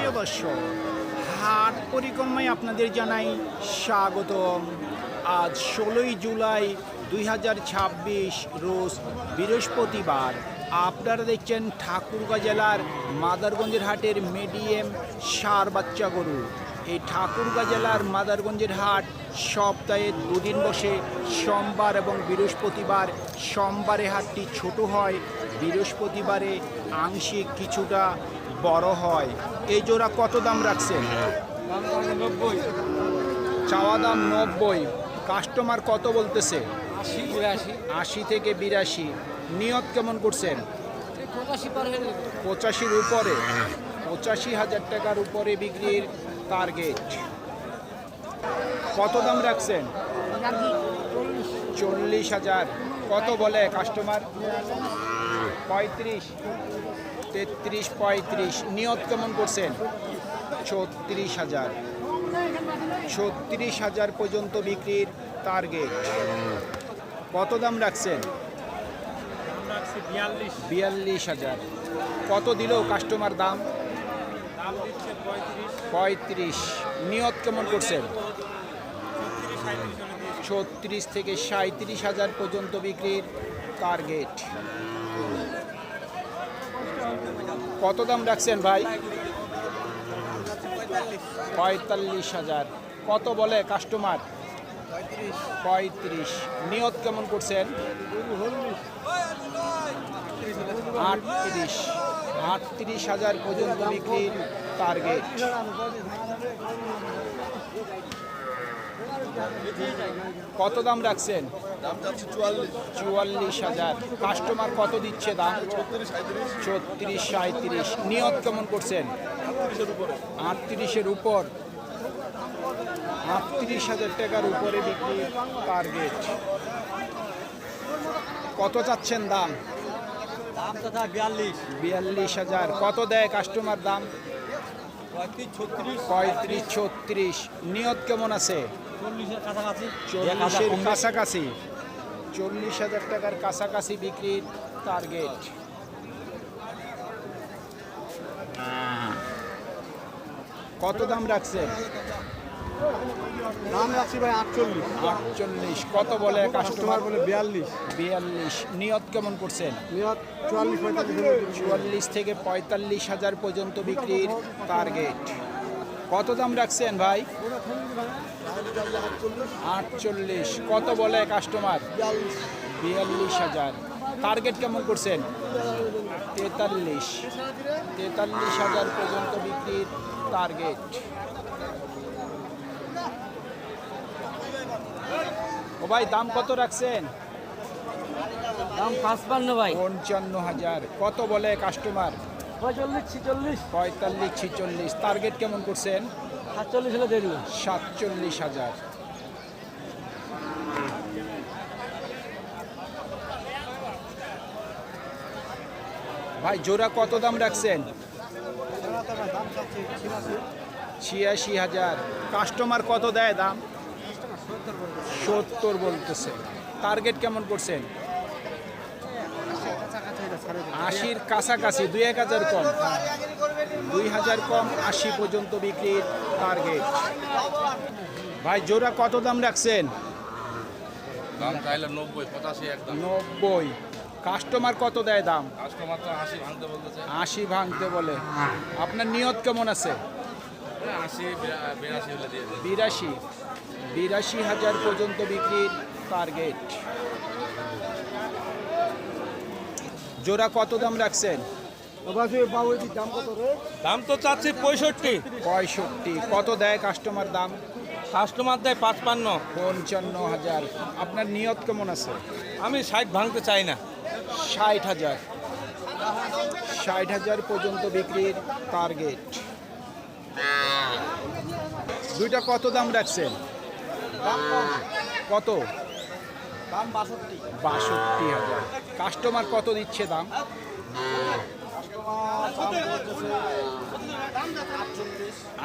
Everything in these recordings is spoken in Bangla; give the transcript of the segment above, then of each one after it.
প্রিয় দর্শক, হাট পরিক্রমায় আপনাদের জানাই স্বাগতম। আজ 16ই জুলাই 2026 রোজ বৃহস্পতিবার। আপনারা দেখছেন ঠাকুরগাঁ জেলার মাদারগঞ্জের হাটের মিডিয়াম ষাঁড় বাচ্চা গরু। এই ঠাকুরগাঁ জেলার মাদারগঞ্জের হাট সপ্তাহে দুদিন বসে, সোমবার এবং বৃহস্পতিবার। সোমবারে হাটটি ছোট হয়, বৃহস্পতিবারে আংশিক কিছুটা বড় হয়। এই জোড়া কত দাম রাখছেন? 90, চাওয়া দাম 90। কাস্টমার কত বলতেছে? 80, 82, 80 থেকে 82। নিয়ত কেমন করছেন? 85 পার হয়ে যাবে। 85-র উপরে, 85,000 টাকার উপরে বিক্রির টার্গেট। কত দাম রাখছেন? 40,000। কত বলে কাস্টমার? 35, 33, 35। নিয়ত কেমন করছেন? 36,000। 36,000 পর্যন্ত বিক্রির টার্গেট। কত দাম রাখছেন? 42,000। কত দিল কাস্টমার দাম? 35। নিয়ত কেমন করছেন? 36 থেকে 37,000 পর্যন্ত বিক্রির টার্গেট। কত দাম রাখছেন ভাই? 45,000। কত বলে কাস্টমার? 35। নিয়ত কেমন করছেন? 38। 38,000 পর্যন্ত বিক্রির টার্গেট। কত দাম রাখছেন? 44,000। কাস্টমার কত দিচ্ছে দাম? 36, 37। নিয়ত কেমন করছেন? 38-এর উপর। 38,000 টাকার উপরে বিক্রি টার্গেট। কত চাচ্ছেন দাম? দাম তথা 42, 42,000। কত দেয় কাস্টমার দাম? 35, 36, 35, 36। নিয়ত কেমন আছে? 40-এর কাছাকাছি। 40-এর কাছাকাছি। 40,000 টাকার কাছাকাছি বিক্রির টার্গেট। কত দাম রাখছেন? দাম রাখছি ভাই 48, 48। কত বলে কাস্টমার? বলে 42, 42। নিয়ত কেমন করছেন? নিয়ত 44, 45। 44 থেকে 45,000 পর্যন্ত বিক্রির টার্গেট। কত দাম রাখছেন ভাই? 48। কত বলে কাস্টমার? 42,000। টার্গেট কেমন করছেন? 43। 43,000 পর্যন্ত বিক্রির টার্গেট। ও ভাই, দাম কত রাখছেন? দাম 55 ভাই। 55,000। কত বলে কাস্টমার? 45, 46, 45, 46। টার্গেট কেমন করছেন? 47 হলে দিয়ে দিবেন। 47,000। ভাই জোড়া কত দাম রাখছেন? 86,000। কাস্টমার কত দেয় দাম? 70 বলতেছে। টার্গেট কেমন করছেন? 80-র কাছাকাছি। 2-1,000 কম। 2,000 কম, 80 পর্যন্ত বিক্রির টার্গেট। ভাই জোড়া কত দাম রাখছেন? দাম চাইলে 90, 85 একদম। 90। কাস্টমার কত দেয় দাম? কাস্টমার তো 80 ভাঙতে বলতেছে। 80 ভাঙতে বলে। আপনার নিয়ত কেমন আছে? 80, 82 হলে দিয়ে দেবে। 82। 82,000 পর্যন্ত বিক্রির টার্গেট। জোড়া কত দাম রাখছেন? দাম কত রে? দাম তো চাচ্ছি 65। 65। কত দেয় কাস্টমার দাম? কাস্টমার দেয় 55। 55,000। আপনার নিয়ত কেমন আছে? আমি 60 ভাঙতে চাই না। 60,000। 60,000 পর্যন্ত বিক্রির টার্গেট। দুইটা কত দাম রাখছেন? কত? দাম 62। 62,000। কাস্টমার কত দিচ্ছে দাম?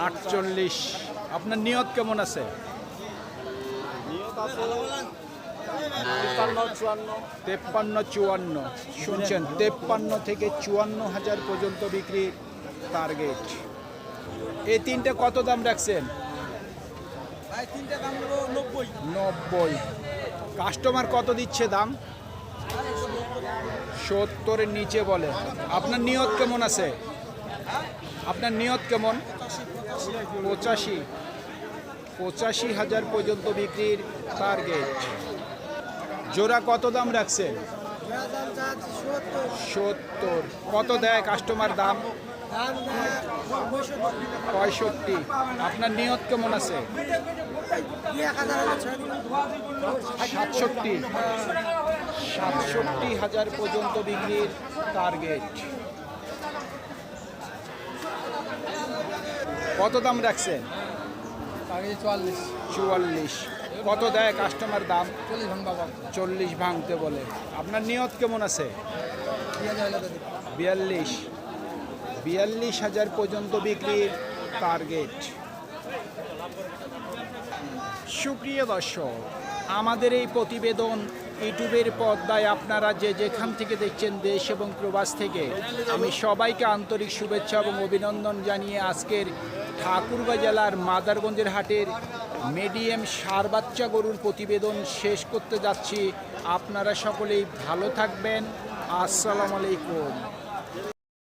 48। আপনার নিয়ত কেমন আছে? নিয়ত আছে 53, 54। শুনছেন, 53 থেকে 54,000 পর্যন্ত বিক্রির টার্গেট। এই তিনটে কত দাম রাখছেন? ভাই তিনটা দাম হলো 90। 90। কাস্টমার কত দিচ্ছে দাম? 70-এর নিচে বলে। আপনার নিয়ত কেমন আছে? আপনার নিয়ত কেমন? 85,000 পর্যন্ত বিক্রির টার্গেট। জোড়া কত দাম রাখছেন? 70। কত দেয় কাস্টমার দাম? 65। আপনার নিয়ত কেমন আছে? 67,000 পর্যন্ত বিক্রির টার্গেট। কত দাম রাখছেন? 44। কত দেয় কাস্টমার দাম? 40 ভাঙতে বলে। আপনার নিয়ত কেমন আছে? 42,000 পর্যন্ত বিক্রির টার্গেট। সুপ্রিয় দর্শক, আমাদের এই প্রতিবেদন ইউটিউবের পর্দায় আপনারা যে যেখান থেকে দেখছেন দেশ এবং প্রবাস থেকে, আমি সবাইকে আন্তরিক শুভেচ্ছা এবং অভিনন্দন জানিয়ে আজকের ঠাকুরগাঁ জেলার মাদারগঞ্জের হাটের মিডিয়াম ষাঁড় বাচ্চা গরুর প্রতিবেদন শেষ করতে যাচ্ছি। আপনারা সকলেই ভালো থাকবেন। আসসালামু আলাইকুম।